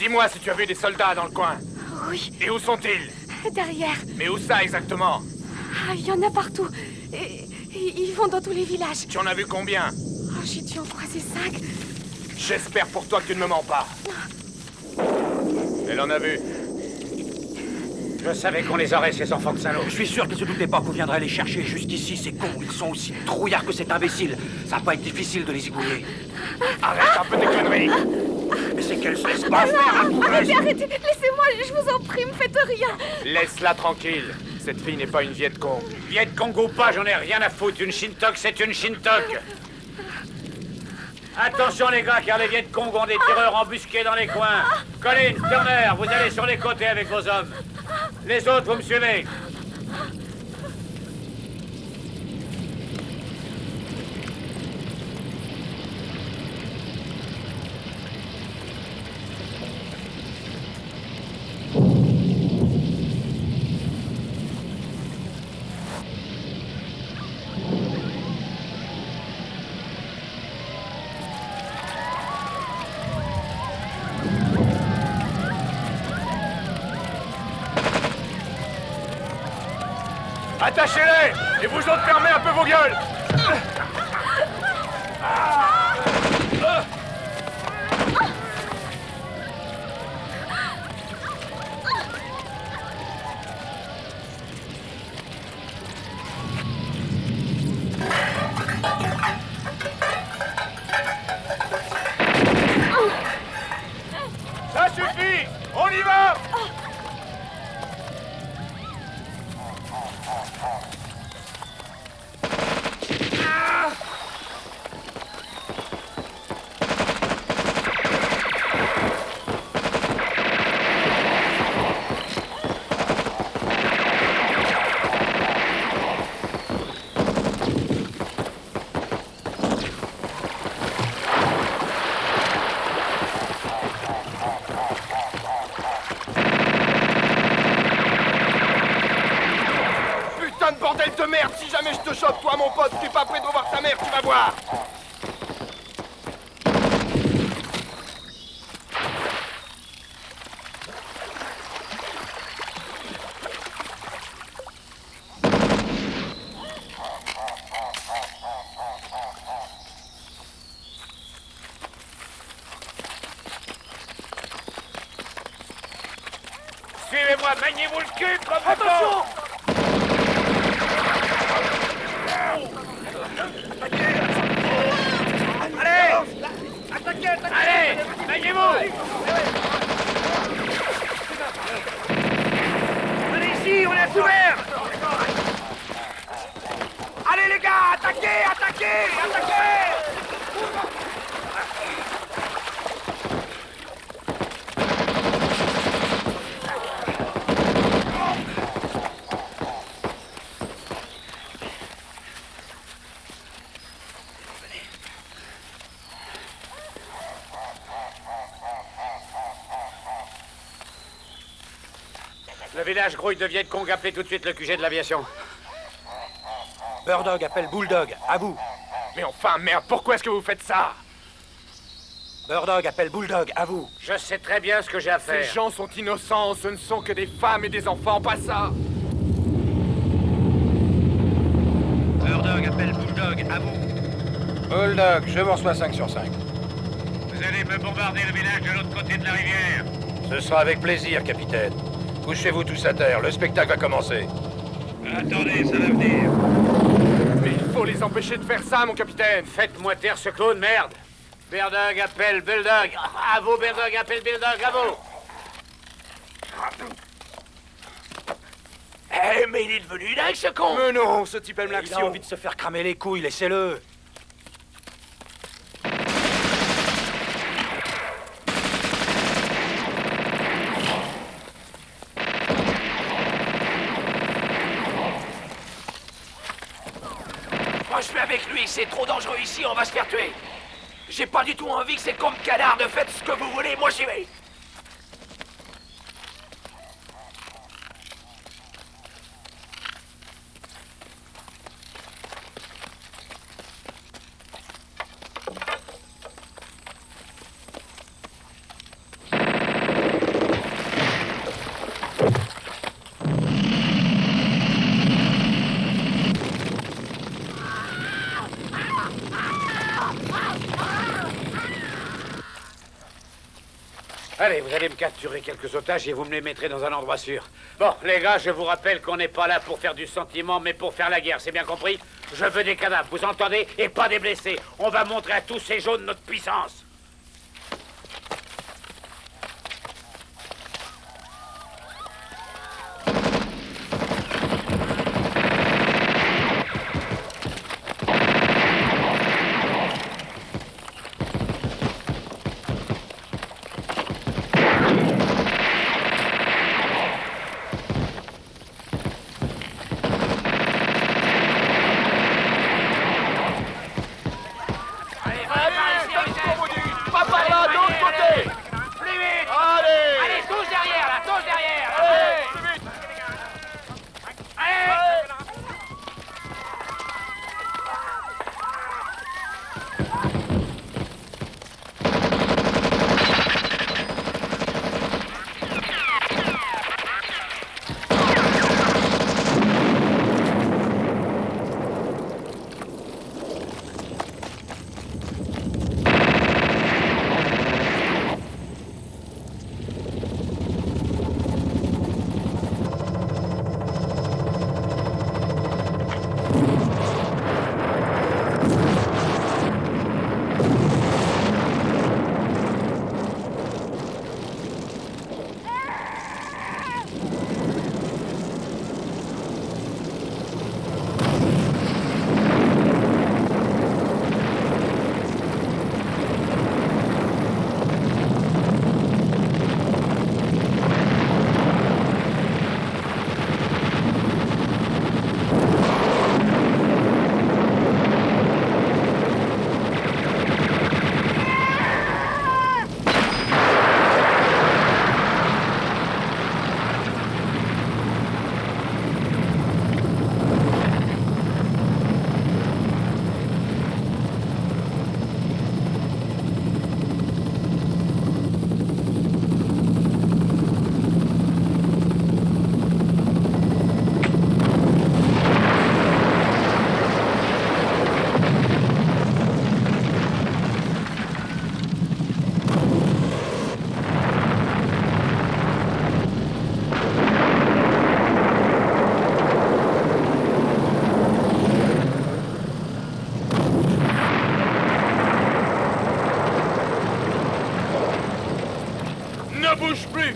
Dis-moi si tu as vu des soldats dans le coin. Oui, Et où sont-ils? derrière. Mais où ça exactement? Ah, il y en a partout. Et ils vont dans tous les villages. Tu en as vu combien? Oh, j'ai dû en croiser 5. J'espère pour toi que tu ne me mens pas. Elle en a vu. Je savais qu'on les aurait, ces enfants de salauds. Je suis sûr qu'ils se doutaient pas qu'on viendrait les chercher jusqu'ici, ces cons. Ils sont aussi trouillards que cet imbécile. Ça va pas être difficile de les égouiller. Arrête un peu tes conneries. Mais c'est qu'elle se laisse pas faire, la poubelle. Arrêtez, laissez-moi, je vous en prie, me faites rien. Laisse-la tranquille. Cette fille n'est pas une Viet Cong. Viet Cong ou pas, j'en ai rien à foutre. Une Shintok, c'est une Shintok. Attention les gars, car les Viet Cong ont des tireurs embusqués dans les coins. Collins, Turner, vous allez sur les côtés avec vos hommes. Les autres, vous me suivez. Attachez-les! Et vous autres, fermez un peu vos gueules! Ça suffit! On y va! Putain de bordel de merde! Si jamais je te chope, toi mon pote, t'es pas prêt de revoir ta mère, tu vas voir! Suivez-moi, maniez-vous le cul comme attention! Allez! Attaquez! Allez! Maniez-vous! Allez-y, on est couvert! Allez les gars, attaquez! Attaquez! Attaquez! Le village grouille de Viet Cong, appelez tout de suite le QG de l'aviation. Birdog appelle Bulldog, à vous. Mais enfin, merde, pourquoi est-ce que vous faites ça? Birdog appelle Bulldog, à vous. Je sais très bien ce que j'ai à Ces faire. gens sont innocents, ce ne sont que des femmes et des enfants, pas ça! Birdog appelle Bulldog, à vous. Bulldog, je vous reçois 5 sur 5. Vous allez me bombarder le village de l'autre côté de la rivière. Ce sera avec plaisir, capitaine. Couchez-vous tous à terre, le spectacle va commencer. Attendez, ça va venir. Mais il faut les empêcher de faire ça, mon capitaine! Faites-moi taire ce clown, merde. Birdog appelle Bulldog. À vous, Birdog appelle Bulldog, à vous. Eh, mais il est devenu dingue, ce con. Mais non, ce type aime Il a l'action! envie de se faire cramer les couilles, laissez-le. Moi je vais avec lui, c'est trop dangereux ici, on va se faire tuer. J'ai pas du tout envie que ces cons de canards ne faites ce que vous voulez, moi j'y vais. Allez, vous allez me capturer quelques otages et vous me les mettrez dans un endroit sûr. Bon, les gars, je vous rappelle qu'on n'est pas là pour faire du sentiment, mais pour faire la guerre, c'est bien compris? Je veux des cadavres, vous entendez? Et pas des blessés. On va montrer à tous ces jaunes notre puissance. bouge plus!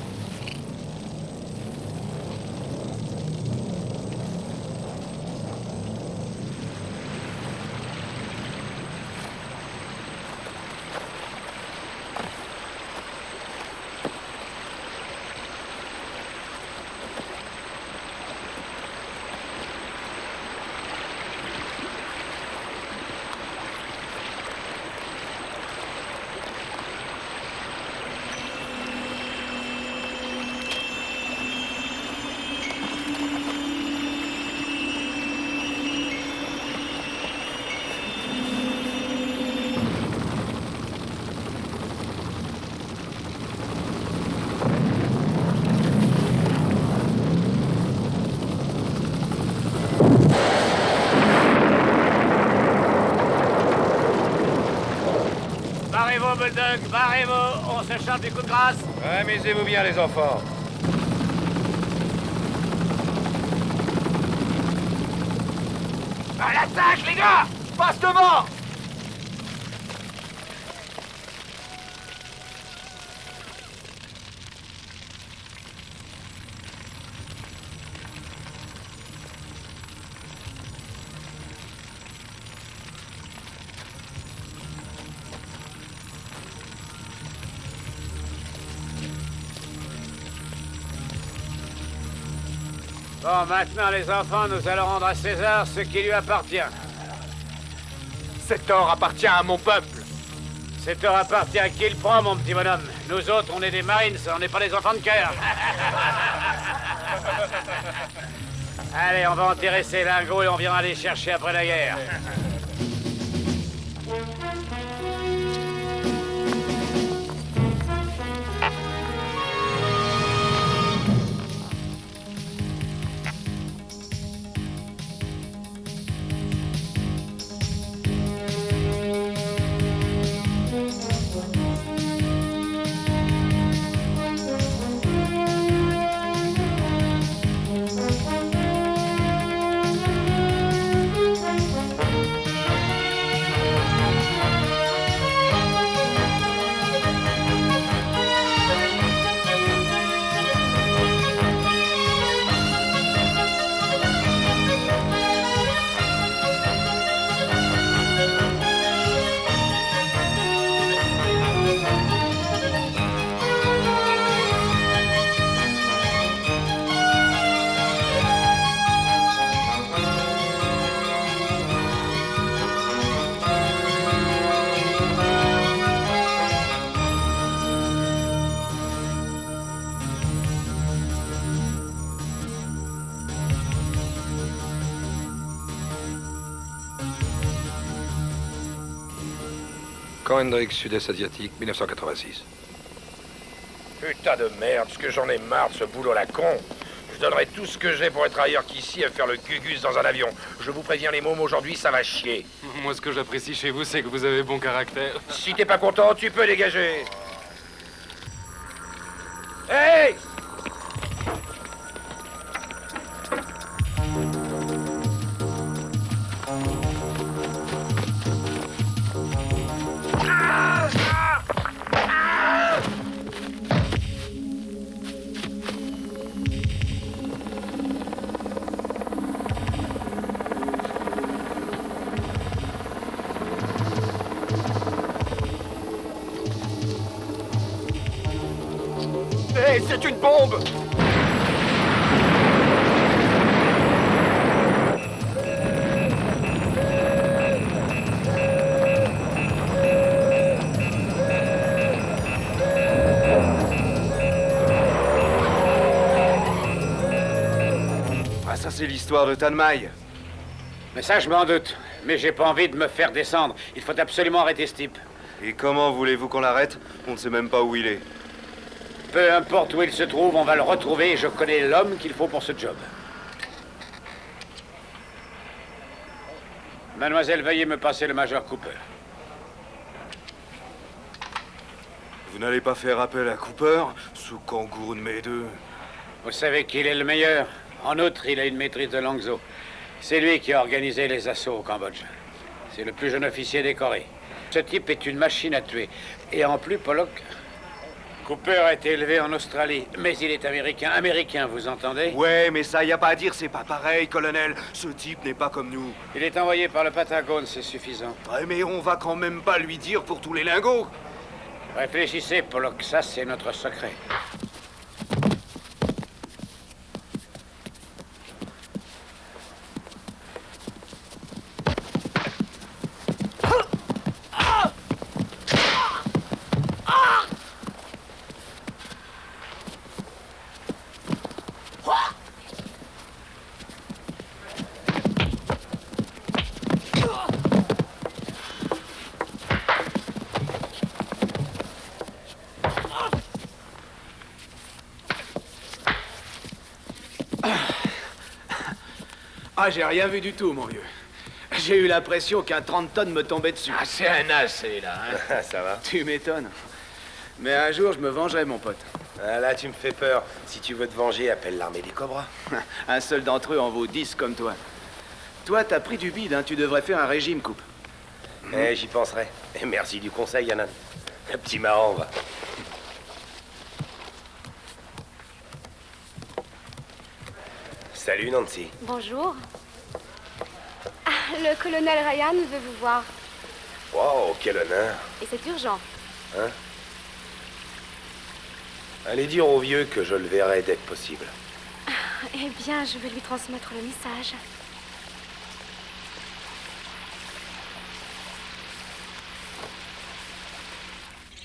Barrez-vous, Bulldog, barrez-vous, on se charge du coup de grâce. Amusez-vous bien, les enfants. À l'attaque, les gars! Passe devant! Bon, maintenant, les enfants, nous allons rendre à César ce qui lui appartient. Cet or appartient à mon peuple. Cet or appartient à qui le prend, mon petit bonhomme. Nous autres, on est des Marines, on n'est pas des enfants de cœur. Allez, on va enterrer ces lingots et on viendra les chercher après la guerre. Hendrix, Sud-Est asiatique, 1986. Putain de merde, ce que j'en ai marre de ce boulot à la con. Je donnerai tout ce que j'ai pour être ailleurs qu'ici à faire le gugus dans un avion. Je vous préviens les mômes, aujourd'hui ça va chier. Moi, ce que j'apprécie chez vous, c'est que vous avez bon caractère. Si t'es pas content, tu peux dégager. Hey! Hey, c'est une bombe! Ah, ça c'est l'histoire de Tanmai. Mais ça, je m'en doute. Mais j'ai pas envie de me faire descendre. Il faut absolument arrêter ce type. Et comment voulez-vous qu'on l'arrête? On ne sait même pas où il est. Peu importe où il se trouve, on va le retrouver et je connais l'homme qu'il faut pour ce job. Mademoiselle, veuillez me passer le Major Cooper. Vous n'allez pas faire appel à Cooper, ce kangourou de mes deux? Vous savez qu'il est le meilleur. En outre, il a une maîtrise de Langzhou. C'est lui qui a organisé les assauts au Cambodge. C'est le plus jeune officier décoré. Ce type est une machine à tuer. Et en plus, Pollock... Cooper a été élevé en Australie, mais il est américain. Américain, vous entendez? Ouais, mais ça, y a pas à dire, c'est pas pareil, colonel. Ce type n'est pas comme nous. Il est envoyé par le Patagone, c'est suffisant. Ouais, mais on va quand même pas lui dire pour tous les lingots. Réfléchissez, Pollock, ça c'est notre secret. Ah, j'ai rien vu du tout, mon vieux. J'ai eu l'impression qu'un 30 tonnes me tombait dessus. Ah, c'est un assez, là, hein. Ça va? Tu m'étonnes. Mais un jour, je me vengerai, mon pote. Ah, là, tu me fais peur. Si tu veux te venger, appelle l'armée des cobras. Un seul d'entre eux en vaut 10 comme toi. Toi, t'as pris du bide, hein. Tu devrais faire un régime, Coupe. Eh, j'y penserai. Et merci du conseil, Yannan. Un petit marrant, va. Salut, Nancy. Bonjour. Ah, le colonel Ryan veut vous voir. Wow, quel honneur. Et c'est urgent. Hein? Allez dire au vieux que je le verrai dès que possible. Eh bien, je vais lui transmettre le message.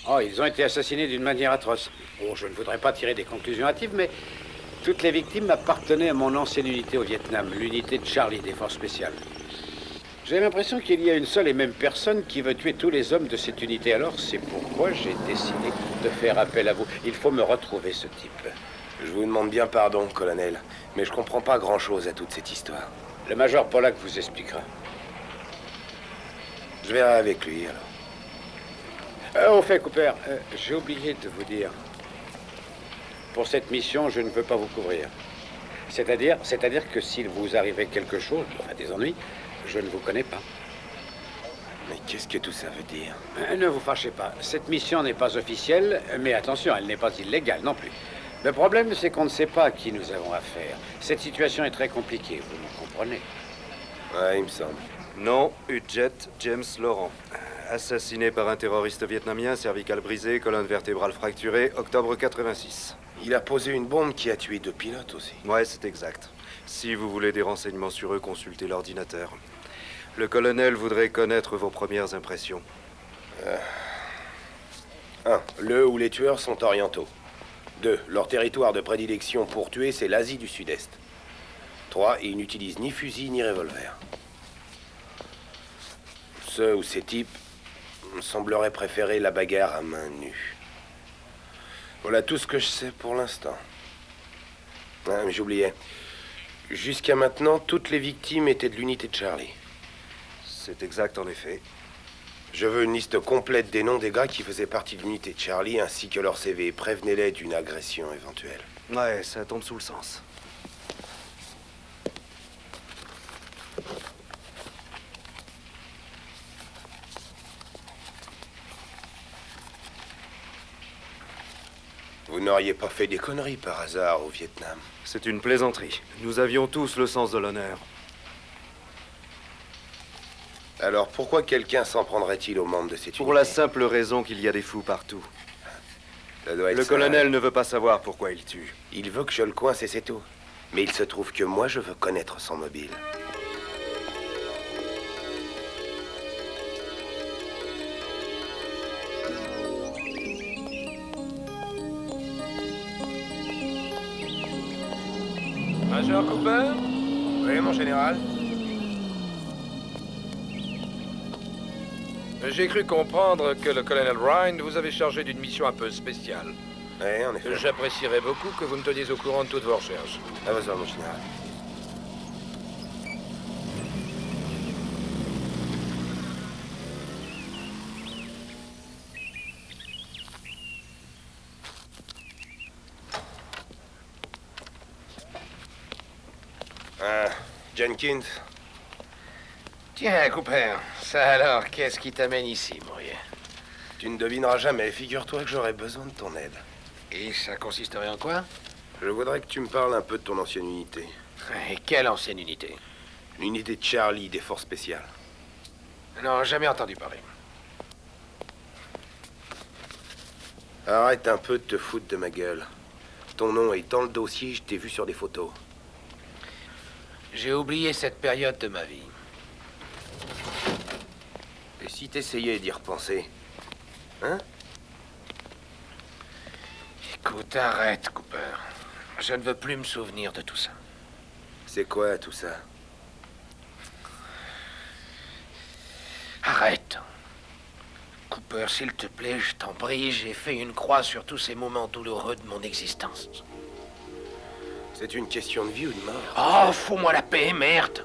Oh, ils ont été assassinés d'une manière atroce. Bon, je ne voudrais pas tirer des conclusions hâtives, mais toutes les victimes appartenaient à mon ancienne unité au Vietnam, l'unité de Charlie des forces spéciales. J'ai l'impression qu'il y a une seule et même personne qui veut tuer tous les hommes de cette unité. Alors, c'est pourquoi j'ai décidé de faire appel à vous. Il faut me retrouver ce type. Je vous demande bien pardon, colonel, mais je comprends pas grand-chose à toute cette histoire. Le major Pollock vous expliquera. Je verrai avec lui, alors. Au fait, Cooper, j'ai oublié de vous dire. Pour cette mission, je ne veux pas vous couvrir. C'est-à-dire que s'il vous arrivait quelque chose, enfin des ennuis, je ne vous connais pas. Mais qu'est-ce que tout ça veut dire? Ne vous fâchez pas. Cette mission n'est pas officielle, mais attention, elle n'est pas illégale non plus. Le problème, c'est qu'on ne sait pas à qui nous avons affaire. Cette situation est très compliquée, vous me comprenez? Ouais, il me semble. Non, Udjet James Laurent. Assassiné par un terroriste vietnamien, cervicale brisée, colonne vertébrale fracturée, octobre 86. Il a posé une bombe qui a tué 2 pilotes aussi. Ouais, c'est exact. Si vous voulez des renseignements sur eux, consultez l'ordinateur. Le colonel voudrait connaître vos premières impressions. 1. Le ou les tueurs sont orientaux. 2. Leur territoire de prédilection pour tuer, c'est l'Asie du Sud-Est. 3. Ils n'utilisent ni fusil ni revolver. Ce ou ces types semblerait préférer la bagarre à main nue. Voilà tout ce que je sais pour l'instant. Ah, mais j'oubliais. Jusqu'à maintenant, toutes les victimes étaient de l'unité de Charlie. C'est exact, en effet. Je veux une liste complète des noms des gars qui faisaient partie de l'unité de Charlie, ainsi que leur CV. Prévenez-les d'une agression éventuelle. Ouais, ça tombe sous le sens. Vous n'auriez pas fait des conneries par hasard au Vietnam? C'est une plaisanterie. Nous avions tous le sens de l'honneur. Alors pourquoi quelqu'un s'en prendrait-il aux membres de cette unité? Pour la simple raison qu'il y a des fous partout. Ça doit être Le ça. colonel ne veut pas savoir pourquoi il tue. Il veut que je le coince et c'est tout. Mais il se trouve que moi, je veux connaître son mobile. Major Cooper? Oui, mon général. J'ai cru comprendre que le colonel Ryan vous avait chargé d'une mission un peu spéciale. Oui, en effet. J'apprécierais beaucoup que vous me teniez au courant de toutes vos recherches. À vos ordres, mon général. Jenkins. Tiens, Cooper, ça alors, qu'est-ce qui t'amène ici, mon vieux? Tu ne devineras jamais. Figure-toi que j'aurais besoin de ton aide. Et ça consisterait en quoi? Je voudrais que tu me parles un peu de ton ancienne unité. Et quelle ancienne unité? L'unité de Charlie des forces spéciales. Non, jamais entendu parler. Arrête un peu de te foutre de ma gueule. Ton nom est dans le dossier, je t'ai vu sur des photos. J'ai oublié cette période de ma vie. Et si t'essayais d'y repenser? Hein? Écoute, arrête, Cooper. Je ne veux plus me souvenir de tout ça. C'est quoi tout ça? Arrête. Cooper, s'il te plaît, je t'en prie, j'ai fait une croix sur tous ces moments douloureux de mon existence. C'est une question de vie ou de mort? Oh, fous-moi la paix, merde!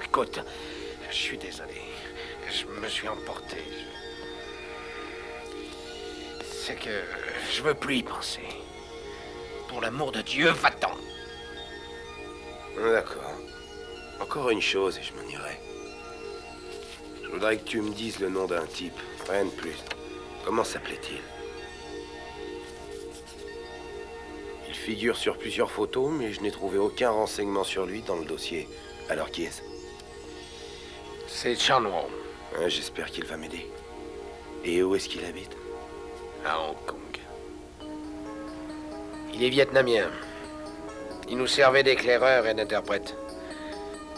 Écoute, je suis désolé. Je me suis emporté. C'est que je veux plus y penser. Pour l'amour de Dieu, va-t'en! D'accord. Encore une chose et je m'en irai. Je voudrais que tu me dises le nom d'un type, rien de plus. Comment s'appelait-il? Il figure sur plusieurs photos, mais je n'ai trouvé aucun renseignement sur lui dans le dossier. Alors qui est-ce? C'est Chan Wong, J'espère qu'il va m'aider. Et où est-ce qu'il habite? à Hong Kong. Il est vietnamien. Il nous servait d'éclaireur et d'interprète.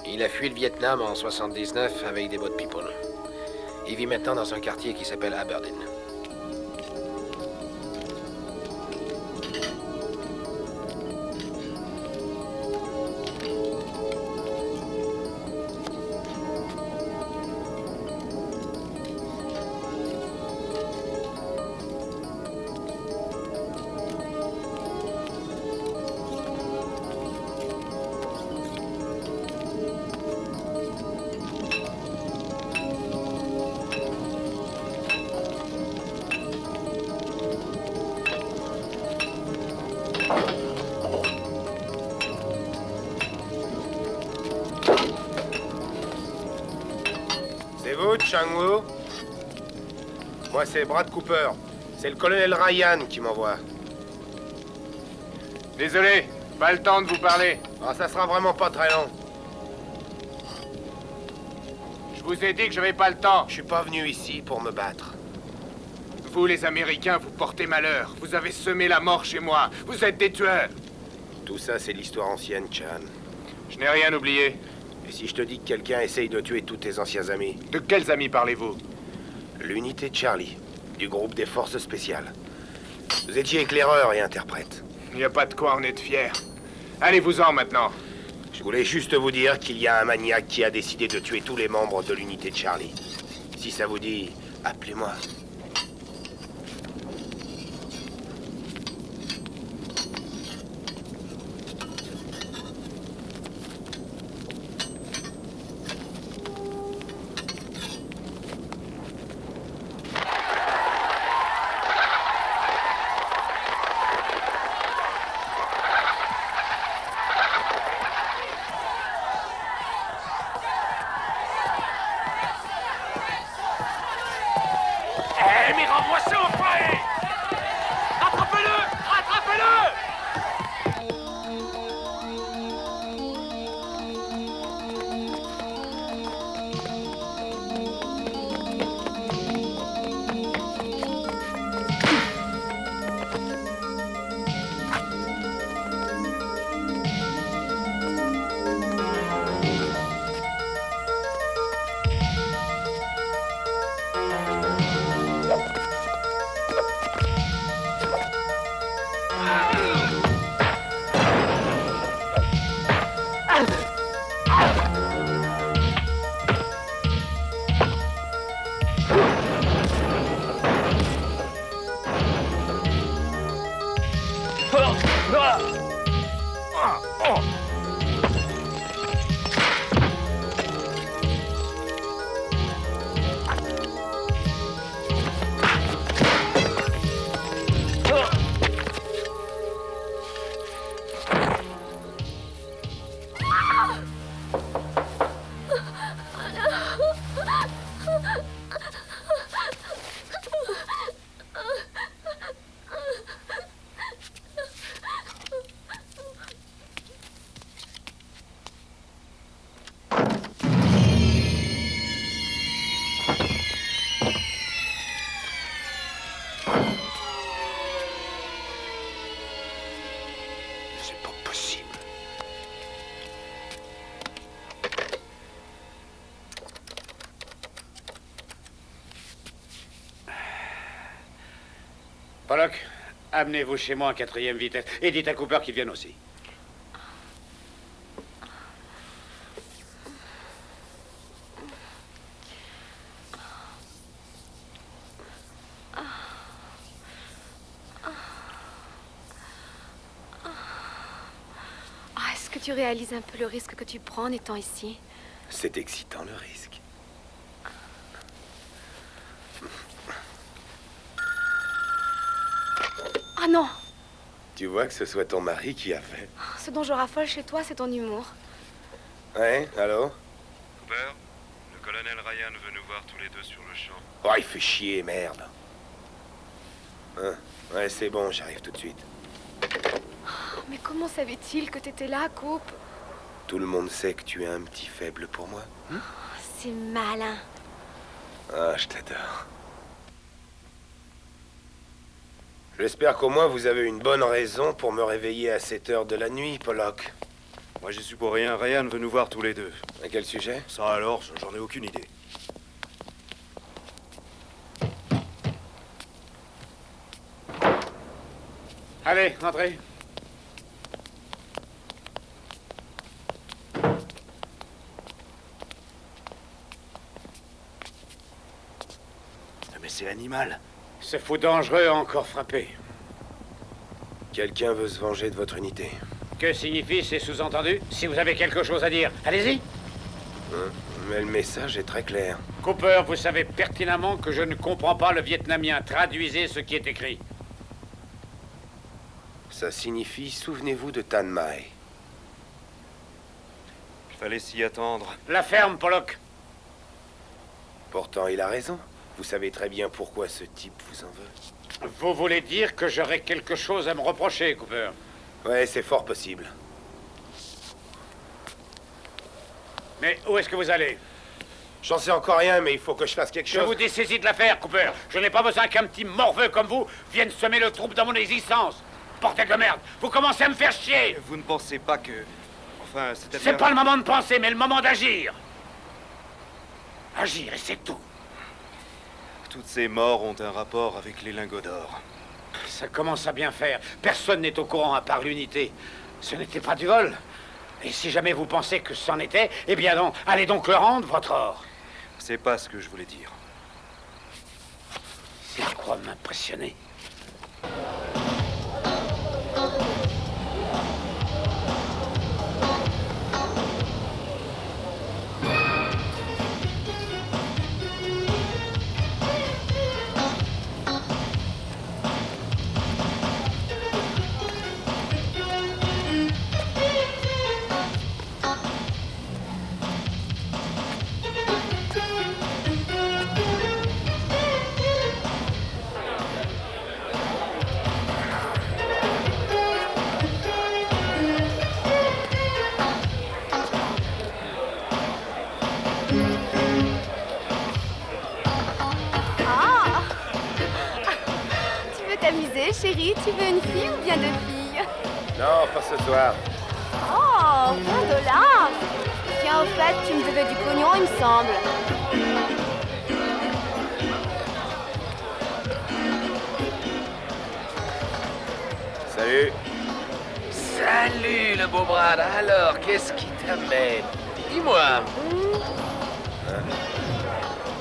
Il a fui le Vietnam en 79 avec des boat people. Il vit maintenant dans un quartier qui s'appelle Aberdeen. C'est vous, Chang-Woo? Moi, c'est Brad Cooper. C'est le colonel Ryan qui m'envoie. Désolé, pas le temps de vous parler. Ah, ça sera vraiment pas très long. Je vous ai dit que j'avais pas le temps. Je suis pas venu ici pour me battre. Vous, les Américains, vous portez malheur. Vous avez semé la mort chez moi. Vous êtes des tueurs. Tout ça, c'est l'histoire ancienne, Chan. Je n'ai rien oublié. Et si je te dis que quelqu'un essaye de tuer tous tes anciens amis? De quels amis parlez-vous? L'unité de Charlie, du groupe des forces spéciales. Vous étiez éclaireur et interprète. Il n'y a pas de quoi en être fier. Allez-vous-en maintenant. Je voulais juste vous dire qu'il y a un maniaque qui a décidé de tuer tous les membres de l'unité de Charlie. Si ça vous dit, appelez-moi. Mais renvoie ça au foyer! Attrapez-le! Attrapez-le! C'est pas possible. Pollock, amenez-vous chez moi en 4e vitesse. Et dites à Cooper qu'il vienne aussi. Est-ce que tu réalises un peu le risque que tu prends en étant ici? C'est excitant, le risque. Ah non! Tu vois que ce soit ton mari qui a fait. Ce dont je raffole chez toi, c'est ton humour. Ouais, allô? Cooper, le colonel Ryan veut nous voir tous les deux sur le champ. Oh, il fait chier, merde. Hein? Ouais, c'est bon, j'arrive tout de suite. Mais comment savait-il que t'étais là, Coupe? Tout le monde sait que tu as un petit faible pour moi. C'est malin. Ah, je t'adore. J'espère qu'au moins vous avez une bonne raison pour me réveiller à cette heure de la nuit, Pollock. Moi, j'y suis pour rien. Ryan veut nous voir tous les deux. À quel sujet? Ça alors, j'en ai aucune idée. Allez, entrez. Mais c'est animal. Ce fou dangereux a encore frappé. Quelqu'un veut se venger de votre unité. Que signifie ces sous-entendus? Si vous avez quelque chose à dire, allez-y. Hein? Mais le message est très clair. Cooper, vous savez pertinemment que je ne comprends pas le vietnamien. Traduisez ce qui est écrit. Ça signifie « Souvenez-vous de Tan Mai ». Il fallait s'y attendre. La ferme, Pollock. Pourtant, il a raison. Vous savez très bien pourquoi ce type vous en veut. Vous voulez dire que j'aurais quelque chose à me reprocher, Cooper? Ouais, c'est fort possible. Mais où est-ce que vous allez? J'en sais encore rien, mais il faut que je fasse quelque Je chose. vous dessaisis de l'affaire, Cooper. Je n'ai pas besoin qu'un petit morveux comme vous vienne semer le trouble dans mon existence. Bordel de merde, vous commencez à me faire chier. Vous ne pensez pas que... Enfin, c'est-à-dire... C'est pas le moment de penser, mais le moment d'agir. Agir, et c'est tout. Toutes ces morts ont un rapport avec les lingots d'or. Ça commence à bien faire. Personne n'est au courant à part l'unité. Ce n'était pas du vol. Et si jamais vous pensez que c'en était, eh bien donc, allez donc le rendre, votre or. C'est pas ce que je voulais dire. crois m'impressionner. Chérie, tu veux une fille ou bien deux filles? Non, pas ce soir. Oh, $20. Tiens, au fait, tu me devais du pognon, il me semble. Salut. Salut, le beau Brad. Alors, qu'est-ce qui t'amène? Dis-moi. Hein?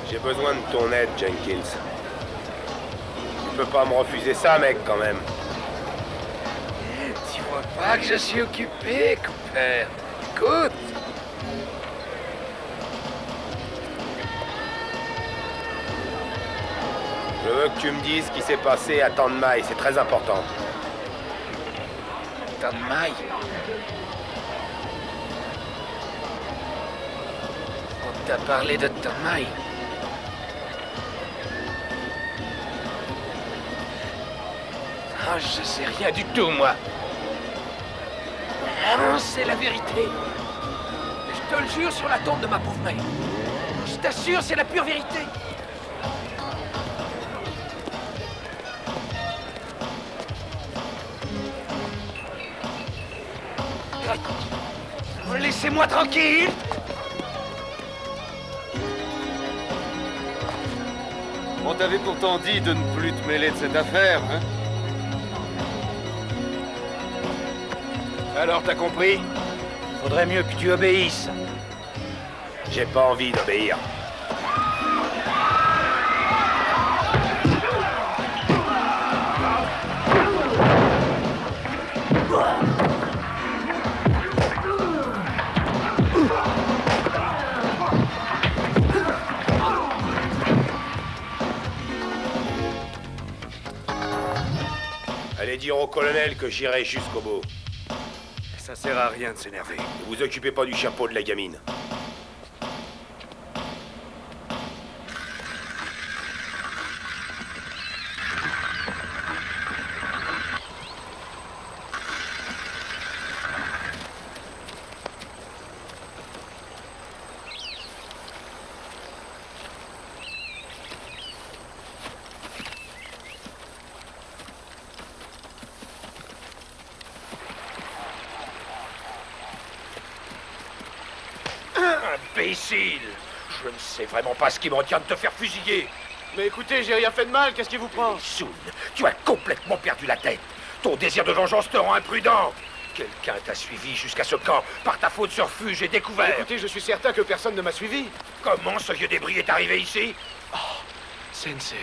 J'ai besoin de ton aide, Jenkins. Tu peux pas me refuser ça, mec, quand même. Tu vois pas que je suis occupé, Cooper. Écoute. Je veux que tu me dises ce qui s'est passé à Tanmai, c'est très important. Tanmai? On t'a parlé de Tanmai? Ah, je sais rien du tout, moi. Non, c'est la vérité. Je te le jure sur la tombe de ma pauvre mère. Je t'assure, c'est la pure vérité. Laissez-moi tranquille. On t'avait pourtant dit de ne plus te mêler de cette affaire, hein? Alors, t'as compris? Faudrait mieux que tu obéisses. J'ai pas envie d'obéir. Allez dire au colonel que j'irai jusqu'au bout. Ça sert à rien de s'énerver. Ne vous occupez pas du chapeau de la gamine. Imbécile! Je ne sais vraiment pas ce qui me retient de te faire fusiller. Mais écoutez, j'ai rien fait de mal, qu'est-ce qui vous prend? Soon, tu as complètement perdu la tête. Ton désir de vengeance te rend imprudent. Quelqu'un t'a suivi jusqu'à ce camp. Par ta faute, ce refuge est découvert. Écoutez, je suis certain que personne ne m'a suivi. Comment ce vieux débris est arrivé ici? Oh, Sensei.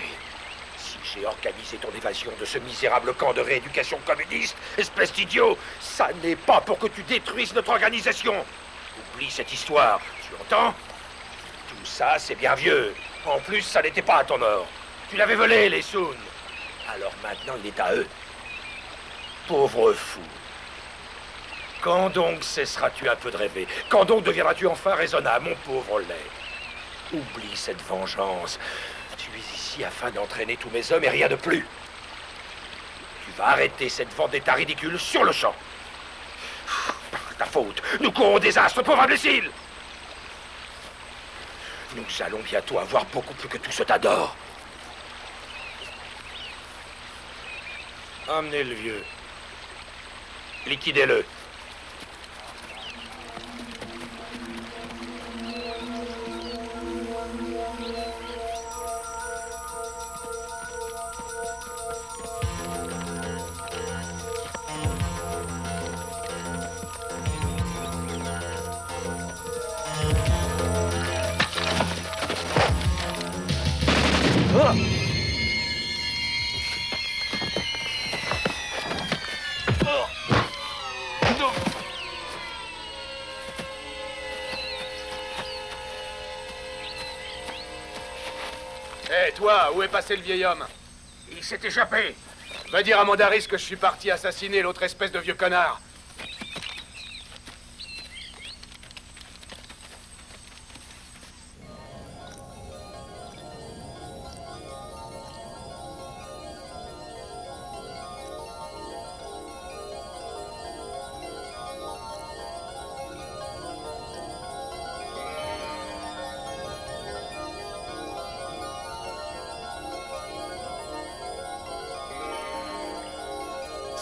Si j'ai organisé ton évasion de ce misérable camp de rééducation communiste, espèce d'idiot, ça n'est pas pour que tu détruises notre organisation. Oublie cette histoire, tu entends? Tout ça, c'est bien vieux. En plus, ça n'était pas à ton or. Tu l'avais volé, les Soon. Alors maintenant, il est à eux. Pauvre fou. Quand donc cesseras-tu un peu de rêver? Quand donc deviendras-tu enfin raisonnable, mon pauvre lait? Oublie cette vengeance. Tu es ici afin d'entraîner tous mes hommes et rien de plus. Tu vas arrêter cette vendetta ridicule sur le champ. Par ta faute, nous courons au désastre, pauvre imbécile! Nous allons bientôt avoir beaucoup plus que tout ce tas d'or. Amenez le vieux. Liquidez-le. Hé, toi, où est passé le vieil homme? Il s'est échappé. Va dire à Mandaris que je suis parti assassiner l'autre espèce de vieux connard.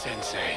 Sensei.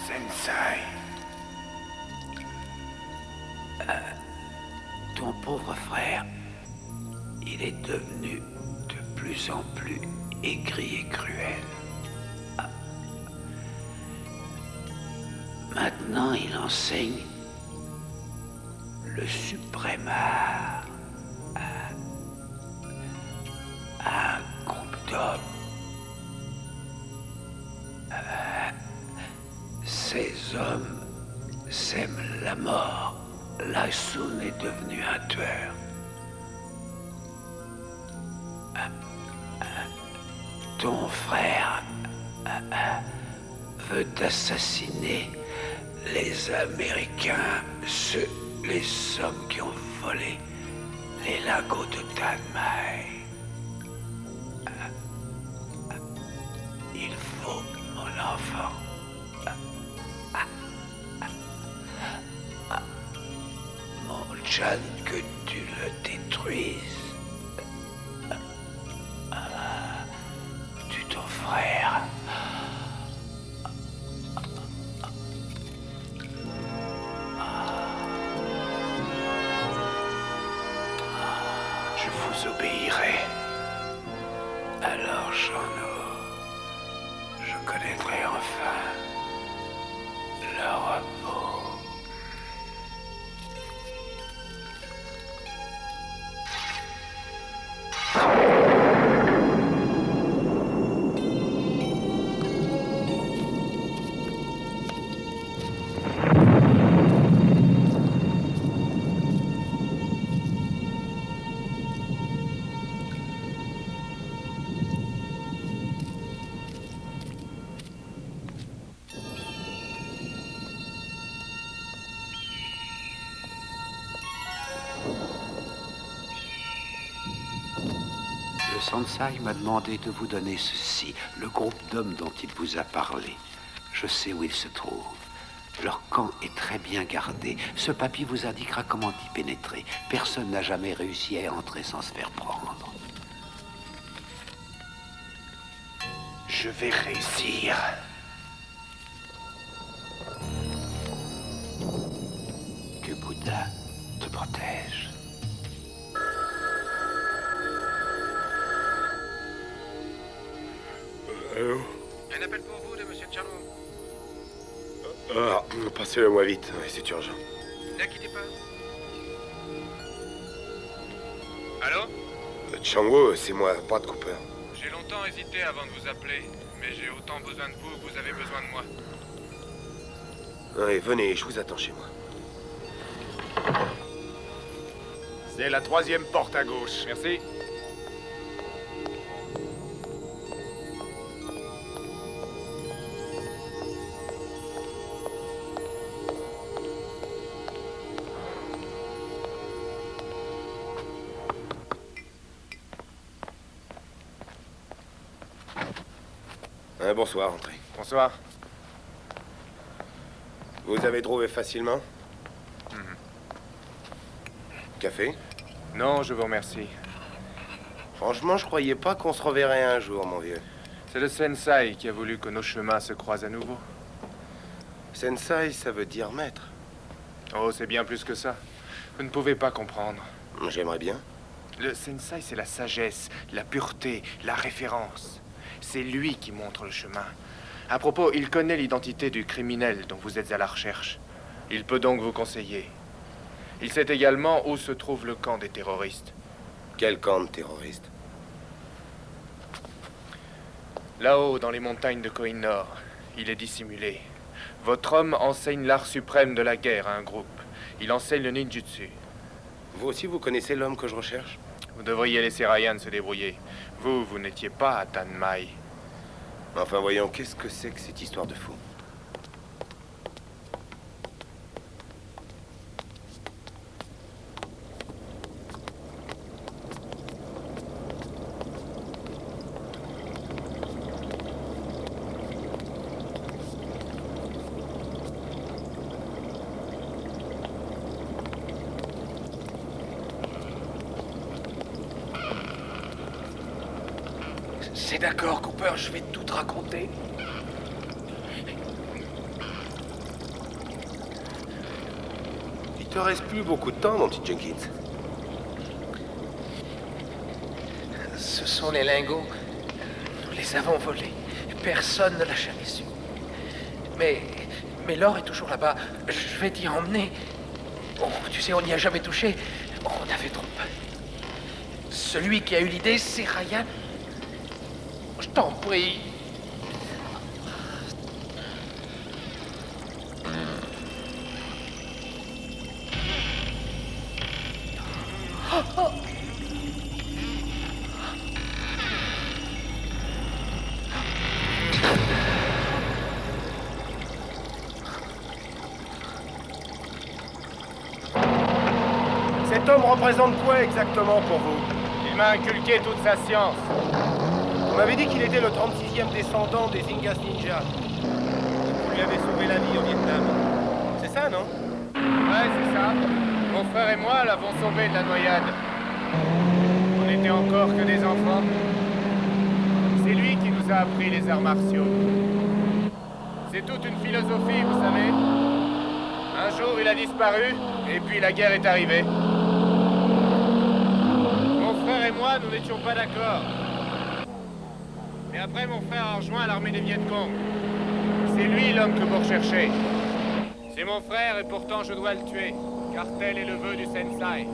Sensei. Ton pauvre frère, il est devenu de plus en plus aigri et cruel. Maintenant, il enseigne le suprême art à un groupe d'hommes. Ces hommes sèment la mort. Lasun est devenu un tueur. Ton frère veut assassiner les Américains, les hommes qui ont volé les lingots de Tanmai. Il faut, mon enfant, mon John, que tu le détruises. Tu ton frère. Je vous obéirai. Alors, Jean-No, je connaîtrai enfin le repos. Sansai m'a demandé de vous donner ceci, le groupe d'hommes dont il vous a parlé. Je sais où ils se trouvent. Leur camp est très bien gardé. Ce papier vous indiquera comment y pénétrer. Personne n'a jamais réussi à y entrer sans se faire prendre. Je vais réussir. Que Bouddha te protège. Allô? Un appel pour vous de Monsieur Charlot. Ah, passez-le moi vite, ouais, c'est urgent. Ne quittez pas. Allô? Chango, c'est moi, Brad Cooper. J'ai longtemps hésité avant de vous appeler, mais j'ai autant besoin de vous que vous avez besoin de moi. Allez, venez, je vous attends chez moi. C'est la 3e porte à gauche. Merci. Bonsoir, entrez. Bonsoir. Vous avez trouvé facilement? Café? Non, je vous remercie. Franchement, je croyais pas qu'on se reverrait un jour, mon vieux. C'est le Sensei qui a voulu que nos chemins se croisent à nouveau. Sensei, ça veut dire maître. Oh, c'est bien plus que ça. Vous ne pouvez pas comprendre. J'aimerais bien. Le Sensei, c'est la sagesse, la pureté, la référence. C'est lui qui montre le chemin. À propos, il connaît l'identité du criminel dont vous êtes à la recherche. Il peut donc vous conseiller. Il sait également où se trouve le camp des terroristes. Quel camp de terroristes? Là-haut, dans les montagnes de Koh-i-Noor, il est dissimulé. Votre homme enseigne l'art suprême de la guerre à un groupe. Il enseigne le ninjutsu. Vous aussi, vous connaissez l'homme que je recherche? Vous devriez laisser Ryan se débrouiller. Vous n'étiez pas à Tanmai. Enfin, voyons, qu'est-ce que c'est que cette histoire de fou? C'est d'accord, Cooper, je vais tout te raconter. Il te reste plus beaucoup de temps, mon petit Jenkins. Ce sont les lingots. Nous les avons volés. Personne ne l'a jamais su. Mais l'or est toujours là-bas. Je vais t'y emmener. Oh, tu sais, on n'y a jamais touché. On avait trop peur. Celui qui a eu l'idée, c'est Ryan. Je t'en prie. Cet homme représente quoi exactement pour vous? Il m'a inculqué toute sa science. Vous m'avez dit qu'il était le 36e descendant des Ingas Ninja. Vous lui avez sauvé la vie au Vietnam. C'est ça, non? Ouais, c'est ça. Mon frère et moi l'avons sauvé de la noyade. On n'était encore que des enfants. C'est lui qui nous a appris les arts martiaux. C'est toute une philosophie, vous savez. Un jour, il a disparu, et puis la guerre est arrivée. Mon frère et moi, nous n'étions pas d'accord. Et après, mon frère a rejoint l'armée des Viet Cong. C'est lui l'homme que vous recherchez. C'est mon frère, et pourtant je dois le tuer, car tel est le vœu du Sensei.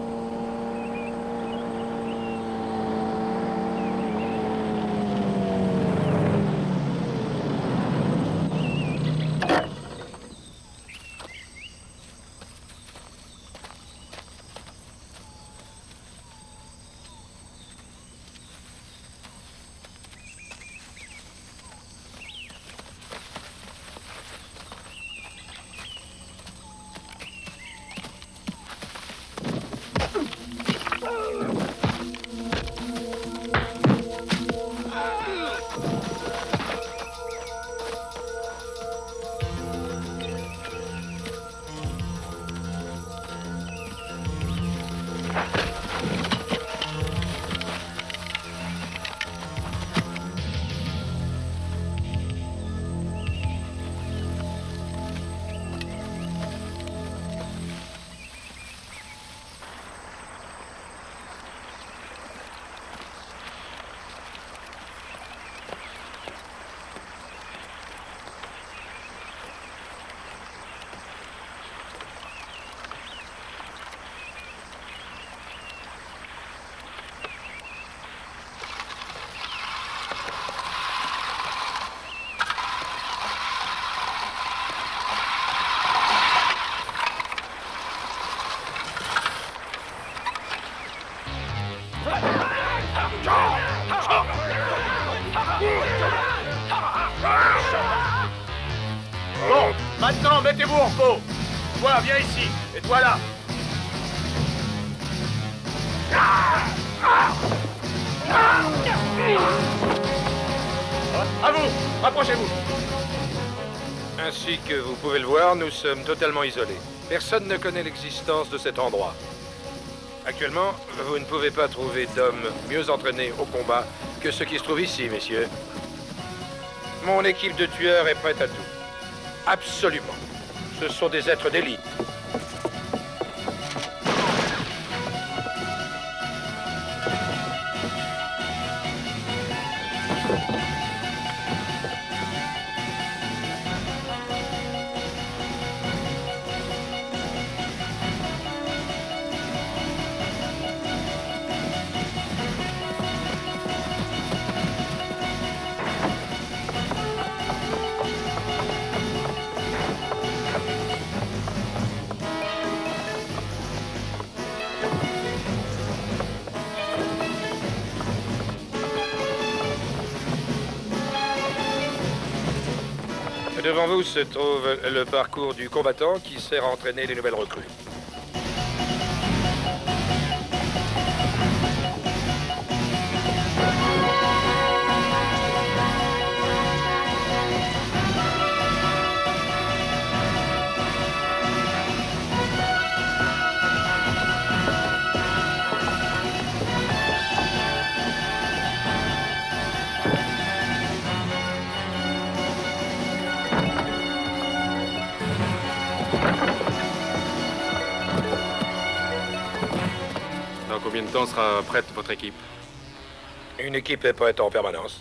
Bon, maintenant, mettez-vous en repos. Toi, viens ici. Et toi, là. À vous, rapprochez-vous. Ainsi que vous pouvez le voir, nous sommes totalement isolés. Personne ne connaît l'existence de cet endroit. Actuellement, vous ne pouvez pas trouver d'hommes mieux entraînés au combat que ceux qui se trouvent ici, messieurs. Mon équipe de tueurs est prête à tout. Absolument. Ce sont des êtres d'élite. Devant vous se trouve le parcours du combattant qui sert à entraîner les nouvelles recrues. Combien de temps sera prête votre équipe? Une équipe est prête en permanence.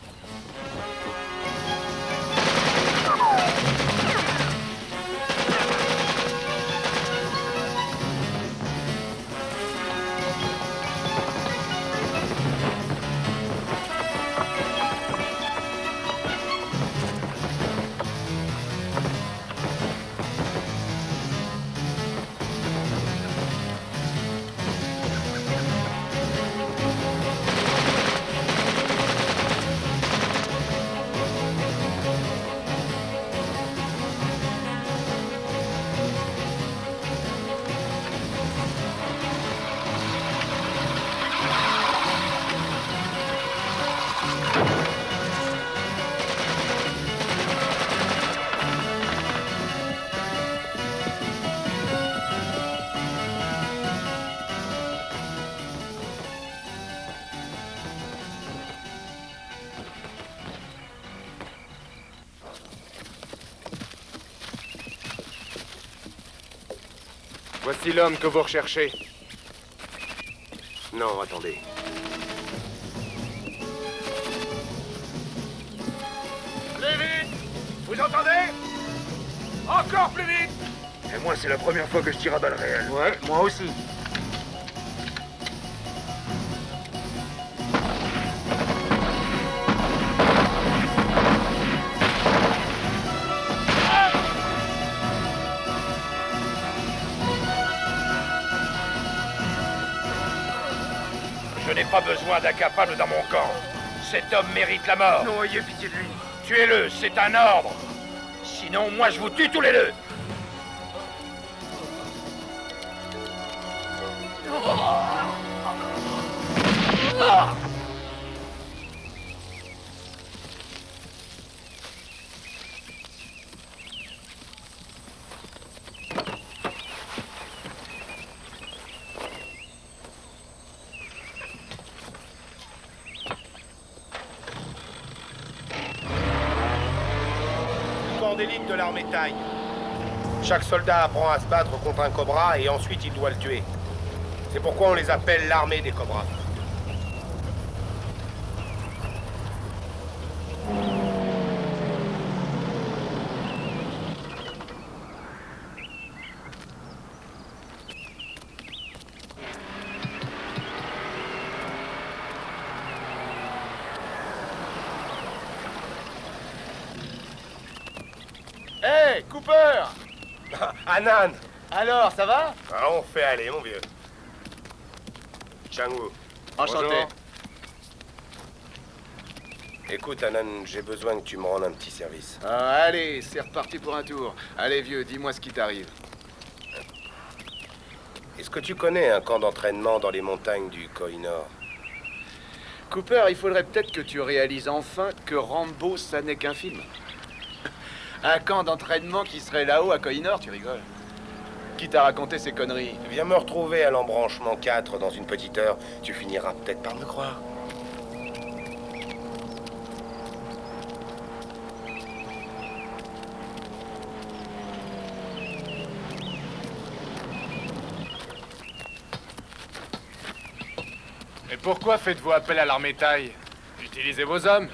Voici l'homme que vous recherchez. Non, attendez. Plus vite! Vous entendez? Encore plus vite! Et moi, c'est la première fois que je tire à balles réelles. Ouais, moi aussi. Je n'ai pas besoin d'incapables dans mon camp. Cet homme mérite la mort. Non, ayez pitié de lui. Tuez-le, c'est un ordre. Sinon, moi, je vous tue tous les deux. d'élite de l'armée Thaï. Chaque soldat apprend à se battre contre un cobra et ensuite il doit le tuer. C'est pourquoi on les appelle l'armée des cobras. Hey, Cooper! Anan! Alors, ça va? Ah, on fait aller, mon vieux. Chang-Woo. Enchanté. Bonjour. Écoute, Anan, j'ai besoin que tu me rendes un petit service. Ah, allez, c'est reparti pour un tour. Allez, vieux, dis-moi ce qui t'arrive. Est-ce que tu connais un camp d'entraînement dans les montagnes du Koh-i-Noor? Cooper, il faudrait peut-être que tu réalises enfin que Rambo, ça n'est qu'un film. Un camp d'entraînement qui serait là-haut à Koh-i-Noor, tu rigoles. Qui t'a raconté ces conneries? Viens me retrouver à l'embranchement 4 dans une petite heure. Tu finiras peut-être par me croire. Et pourquoi faites-vous appel à l'armée Thaï? Utilisez vos hommes.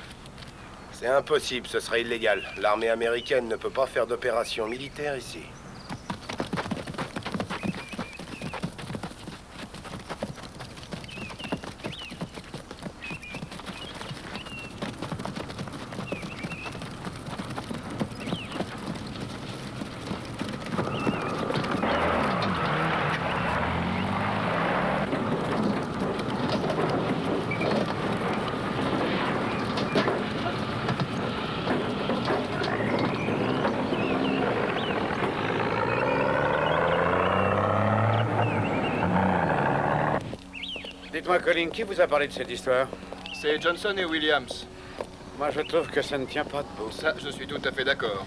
C'est impossible, ce serait illégal. L'armée américaine ne peut pas faire d'opération militaire ici. Dites-moi, Colin, qui vous a parlé de cette histoire? C'est Johnson et Williams. Moi, je trouve que ça ne tient pas debout. Ça, je suis tout à fait d'accord.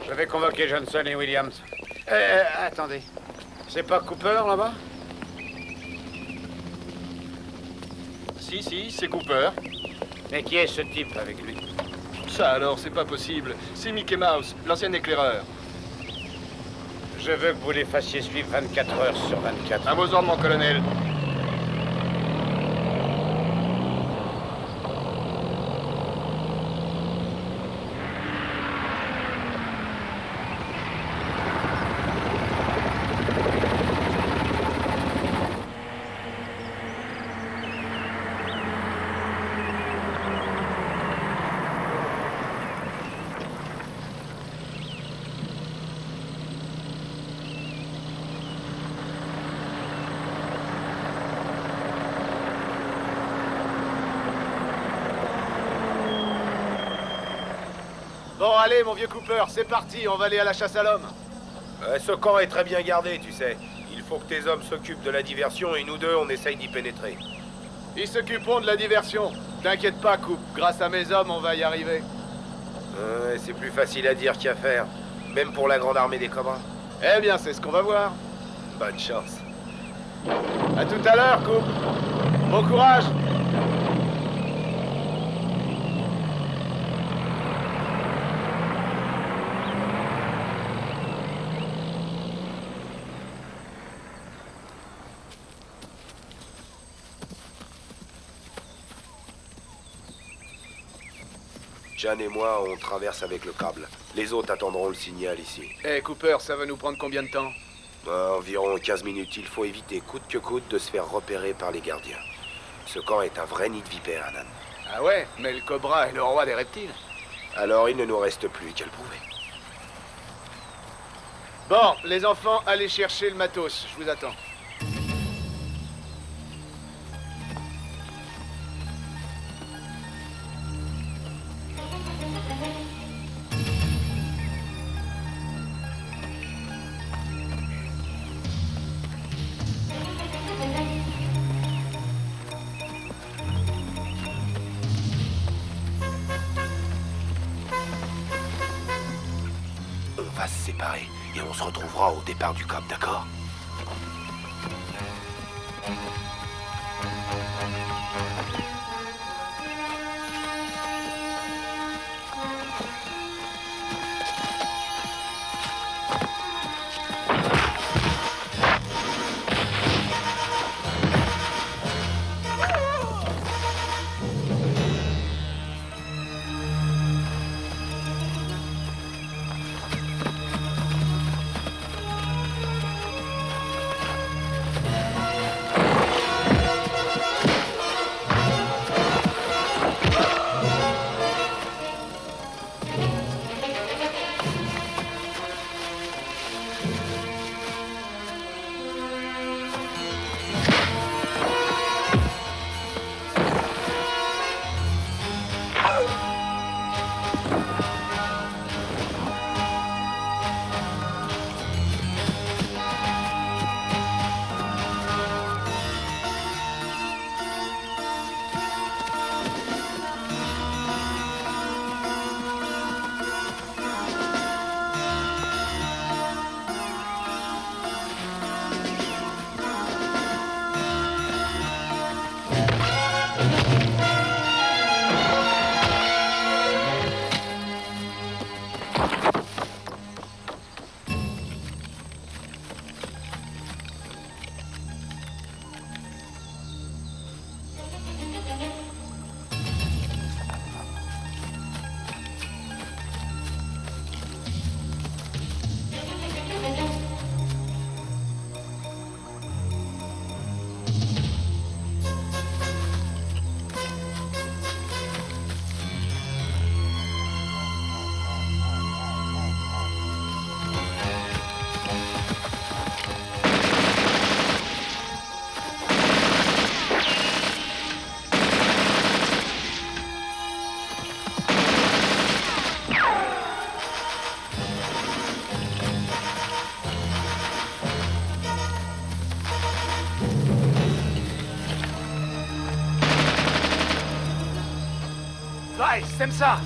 Je vais convoquer Johnson et Williams. Attendez. C'est pas Cooper, là-bas? Si, c'est Cooper. Mais qui est ce type avec lui? Ça alors, c'est pas possible. C'est Mickey Mouse, l'ancien éclaireur. Je veux que vous les fassiez suivre 24 heures sur 24. À vos ordres, mon colonel. Bon, allez, mon vieux Cooper, c'est parti, on va aller à la chasse à l'homme. Ce camp est très bien gardé, tu sais. Il faut que tes hommes s'occupent de la diversion et nous deux, on essaye d'y pénétrer. Ils s'occuperont de la diversion. T'inquiète pas, Coop, grâce à mes hommes, on va y arriver. C'est plus facile à dire qu'à faire, même pour la grande armée des cobras. Eh bien, c'est ce qu'on va voir. Bonne chance. À tout à l'heure, Coop. Bon courage. Jan et moi, on traverse avec le câble. Les autres attendront le signal ici. Eh, Cooper, ça va nous prendre combien de temps? Environ 15 minutes. Il faut éviter coûte que coûte de se faire repérer par les gardiens. Ce camp est un vrai nid de vipères, Anan. Ah ouais, mais le cobra est le roi des reptiles. Alors il ne nous reste plus qu'à le prouver. Bon, les enfants, allez chercher le matos. Je vous attends. On va se séparer et on se retrouvera au départ du camp, d'accord? Ouais, c'est ça.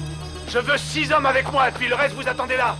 Je veux 6 hommes avec moi, et puis le reste, vous attendez là.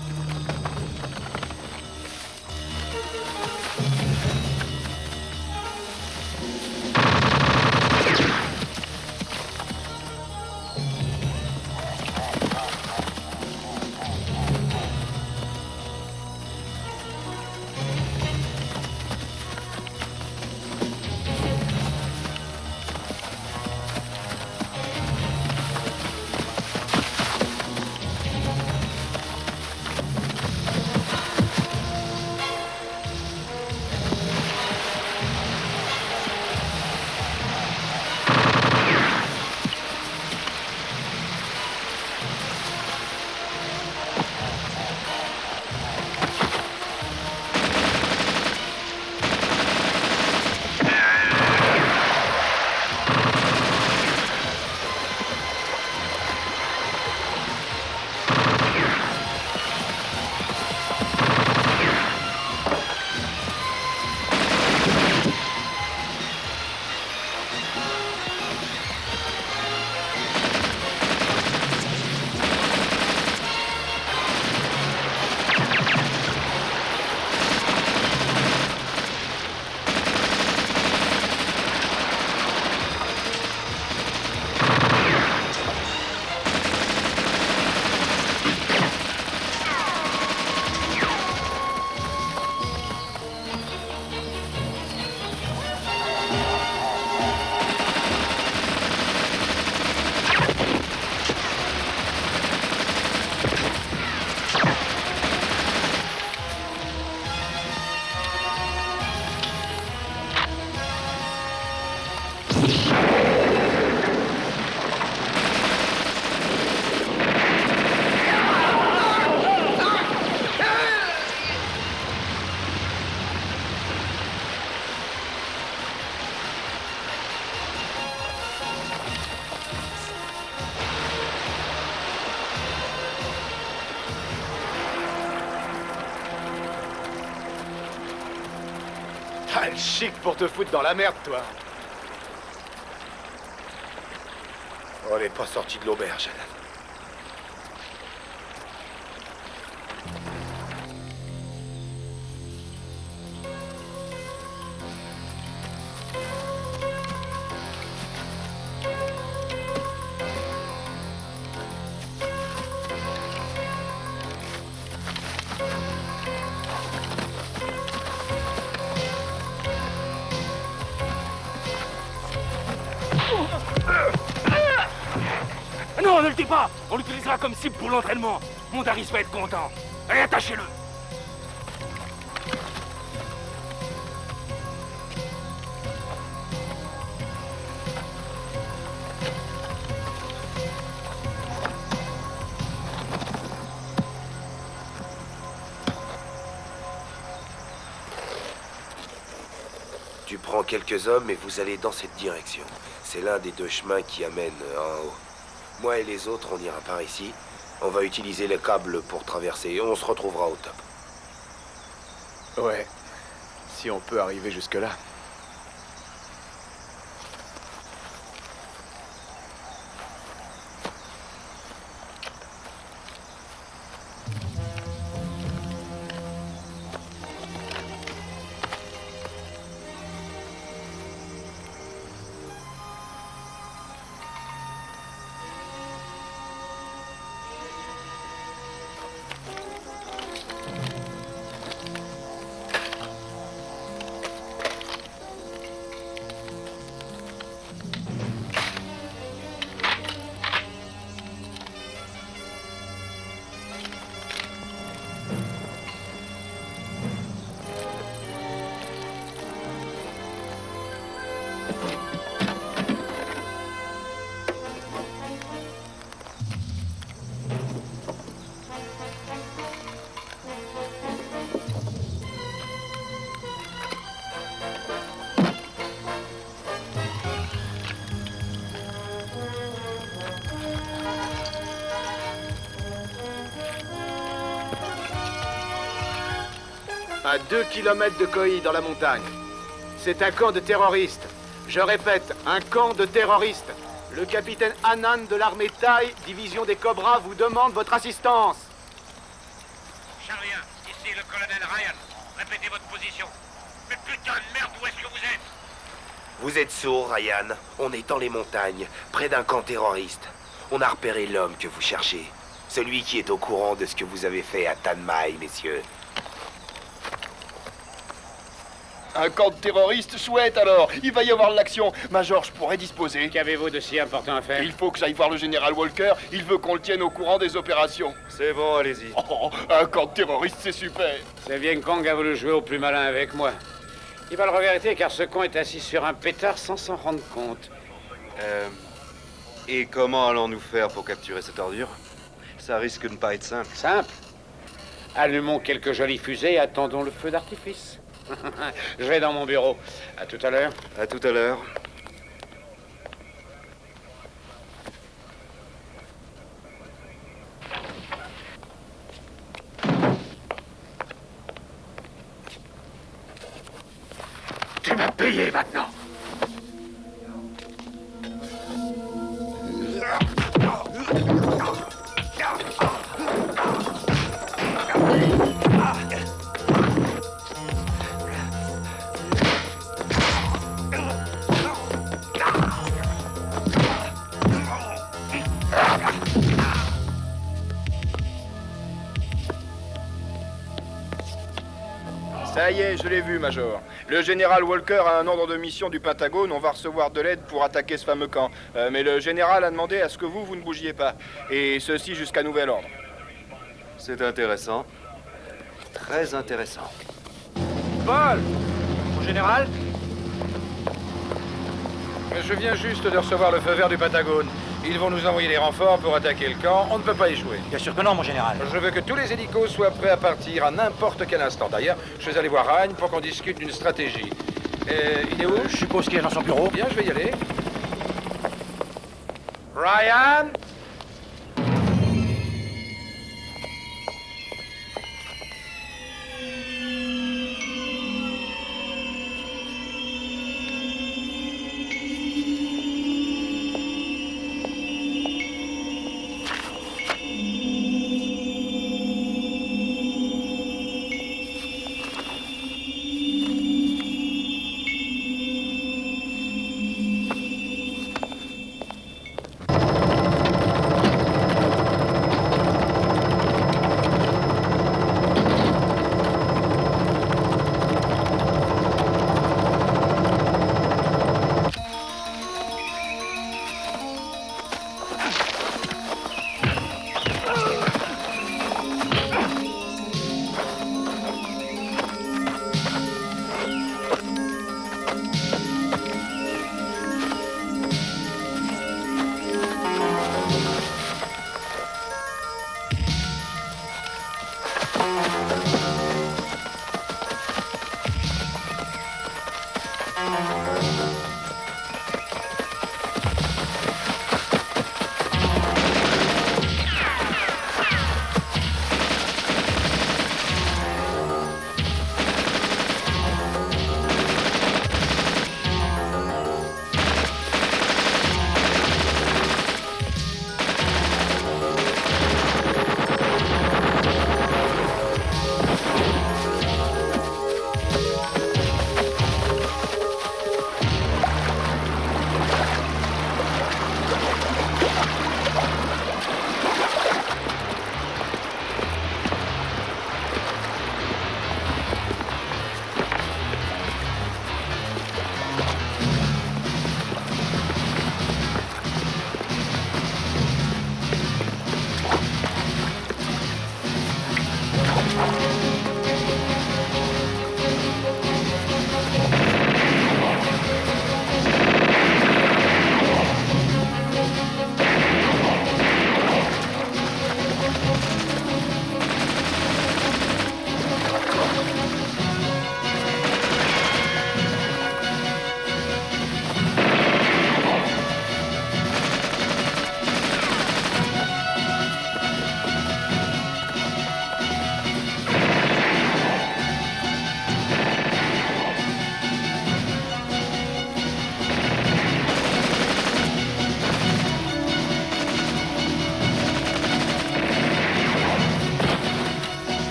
Ah, le chic pour te foutre dans la merde, toi. On n'est pas sorti de l'auberge, Alan. Non, ne le dis pas. On l'utilisera comme cible pour l'entraînement. Mondaris va être content. Allez, attachez-le. Tu prends quelques hommes et vous allez dans cette direction. C'est l'un des 2 chemins qui amènent en haut. Moi et les autres, on ira par ici. On va utiliser le câble pour traverser et on se retrouvera au top. Ouais. Si on peut arriver jusque-là. À 2 kilomètres de Kohi, dans la montagne. C'est un camp de terroristes. Je répète, un camp de terroristes. Le capitaine Anand de l'armée Thaï, division des Cobras, vous demande votre assistance. Charlie 1, ici le colonel Ryan. Répétez votre position. Mais putain de merde, où est-ce que vous êtes? Vous êtes sourd, Ryan. On est dans les montagnes, près d'un camp terroriste. On a repéré l'homme que vous cherchez. Celui qui est au courant de ce que vous avez fait à Tan Mai, messieurs. Un camp de terroristes, chouette alors. Il va y avoir de l'action. Major, je pourrais disposer. Qu'avez-vous de si important à faire? Il faut que j'aille voir le général Walker. Il veut qu'on le tienne au courant des opérations. C'est bon, allez-y. Oh, un camp de terroristes, c'est super. C'est Vieng Cong a voulu jouer au plus malin avec moi. Il va le regretter car ce con est assis sur un pétard sans s'en rendre compte. Et comment allons-nous faire pour capturer cette ordure? Ça risque de ne pas être simple. Simple. Allumons quelques jolies fusées et attendons le feu d'artifice. Je vais dans mon bureau. À tout à l'heure. À tout à l'heure. Tu m'as payé maintenant. Ça y est, je l'ai vu, Major. Le général Walker a un ordre de mission du Pentagone. On va recevoir de l'aide pour attaquer ce fameux camp. Mais le général a demandé à ce que vous ne bougiez pas. Et ceci jusqu'à nouvel ordre. C'est intéressant. Très intéressant. Paul! Mon général? Je viens juste de recevoir le feu vert du Pentagone. Ils vont nous envoyer des renforts pour attaquer le camp. On ne peut pas échouer. Bien sûr que non, mon général. Je veux que tous les hélicos soient prêts à partir à n'importe quel instant. D'ailleurs, je vais aller voir Ryan pour qu'on discute d'une stratégie. Il est où? Je suppose qu'il est dans son bureau. Bien, je vais y aller. Ryan?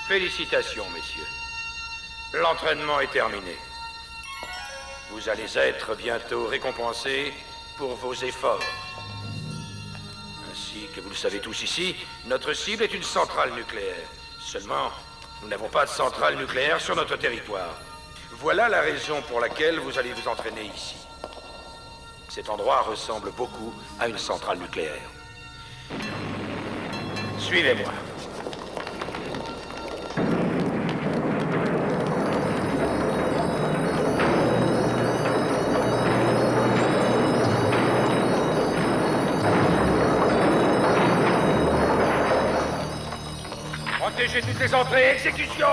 Félicitations, messieurs. L'entraînement est terminé. Vous allez être bientôt récompensés pour vos efforts. Ainsi que vous le savez tous ici, notre cible est une centrale nucléaire. Seulement, nous n'avons pas de centrale nucléaire sur notre territoire. Voilà la raison pour laquelle vous allez vous entraîner ici. Cet endroit ressemble beaucoup à une centrale nucléaire. Suivez-moi. Protégez toutes les entrées, exécution!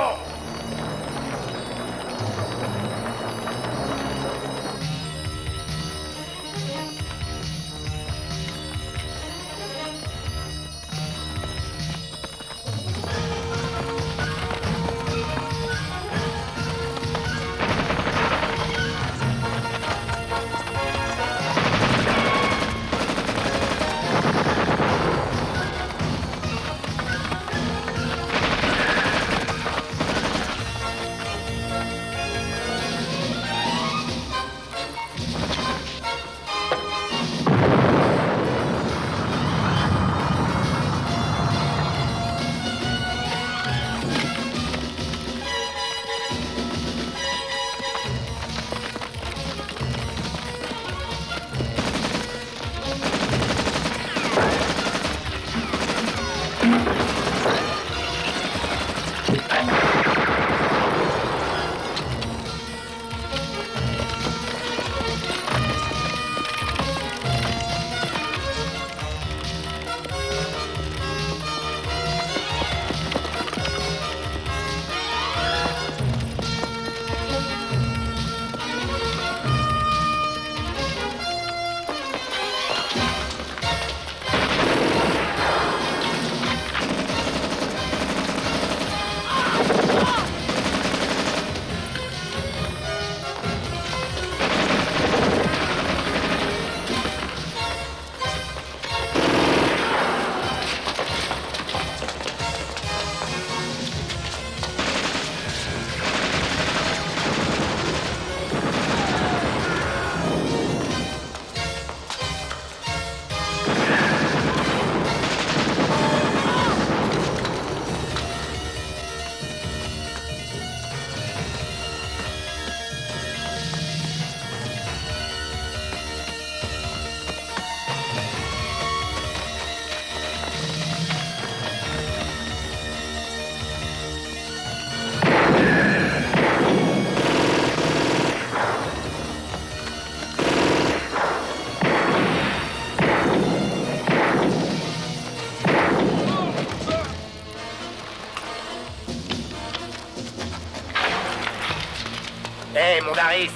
Hé, mon Harris!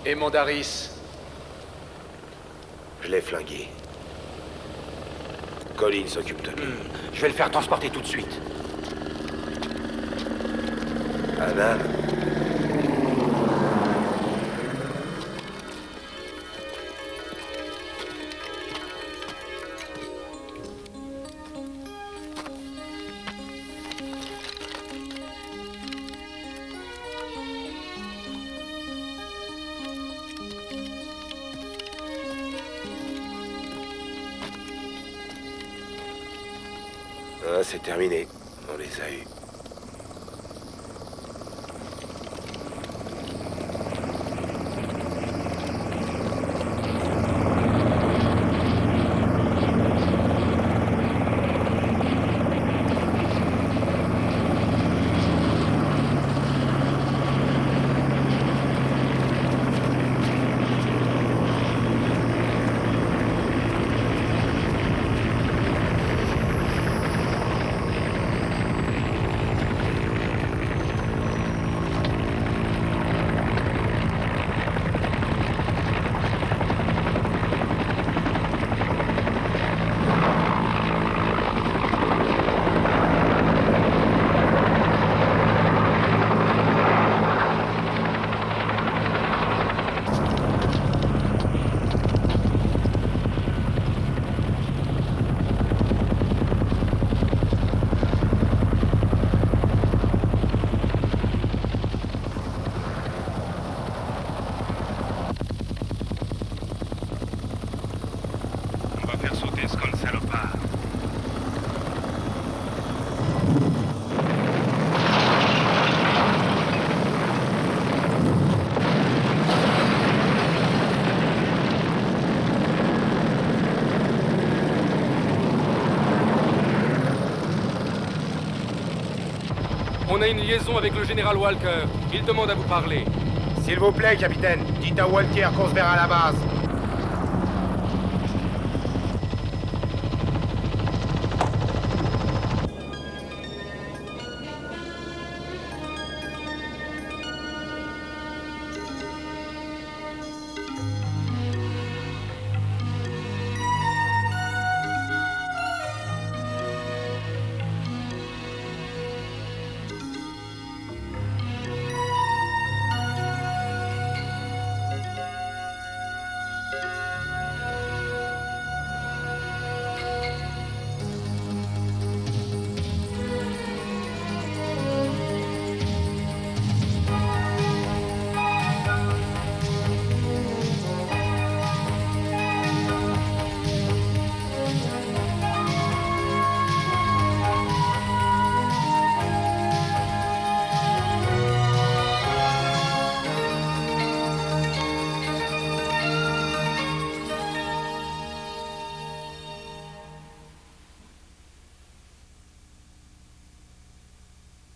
Et Mondaris? Je l'ai flingué. Colin s'occupe de lui. Je vais le faire transporter tout de suite. Anna? Ah, c'est terminé. On les a eus. On a une liaison avec le général Walker. Il demande à vous parler. S'il vous plaît, capitaine, dites à Walker qu'on se verra à la base.